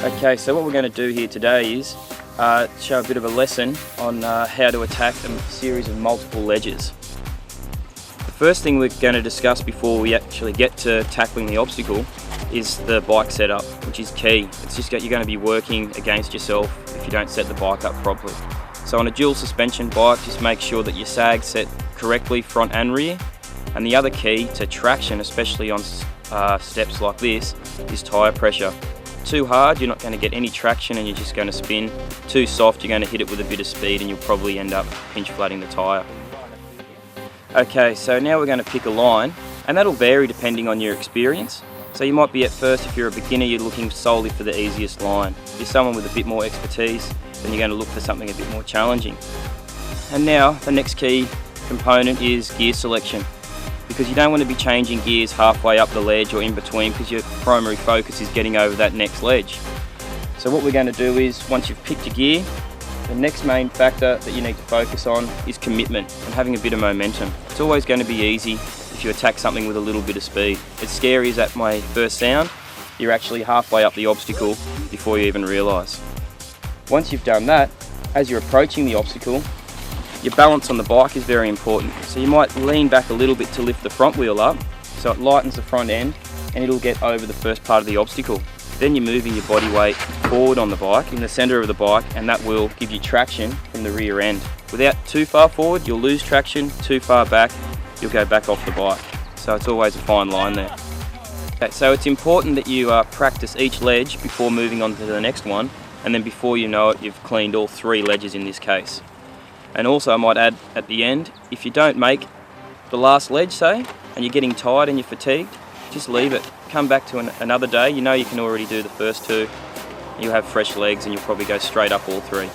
Okay, so what we're going to do here today is show a bit of a lesson on how to attack a series of multiple ledges. The first thing we're going to discuss before we actually get to tackling the obstacle is the bike setup, which is key. It's just you're going to be working against yourself if you don't set the bike up properly. So on a dual suspension bike, just make sure that your sag's set correctly front and rear. And the other key to traction, especially on steps like this, is tyre pressure. Too hard, you're not going to get any traction and you're just going to spin. Too soft, you're going to hit it with a bit of speed and you'll probably end up pinch flatting the tyre. Okay, so now we're going to pick a line, and that'll vary depending on your experience. So you might be at first, if you're a beginner, you're looking solely for the easiest line. If you're someone with a bit more expertise, then you're going to look for something a bit more challenging. And now the next key component is gear selection, because you don't want to be changing gears halfway up the ledge or in between, because your primary focus is getting over that next ledge. So what we're going to do is, once you've picked your gear, the next main factor that you need to focus on is commitment and having a bit of momentum. It's always going to be easy if you attack something with a little bit of speed. As scary as that may first sound, you're actually halfway up the obstacle before you even realise. Once you've done that, as you're approaching the obstacle, your balance on the bike is very important. So you might lean back a little bit to lift the front wheel up, so it lightens the front end and it'll get over the first part of the obstacle. Then you're moving your body weight forward on the bike, in the centre of the bike, and that will give you traction from the rear end. Without too far forward, you'll lose traction. Too far back, you'll go back off the bike. So it's always a fine line there. Okay, so it's important that you practice each ledge before moving on to the next one, and then before you know it, you've cleaned all 3 ledges in this case. And also I might add at the end, if you don't make the last ledge, say, and you're getting tired and you're fatigued, just leave it. Come back to another day. You know you can already do the first 2. You'll have fresh legs and you'll probably go straight up all 3.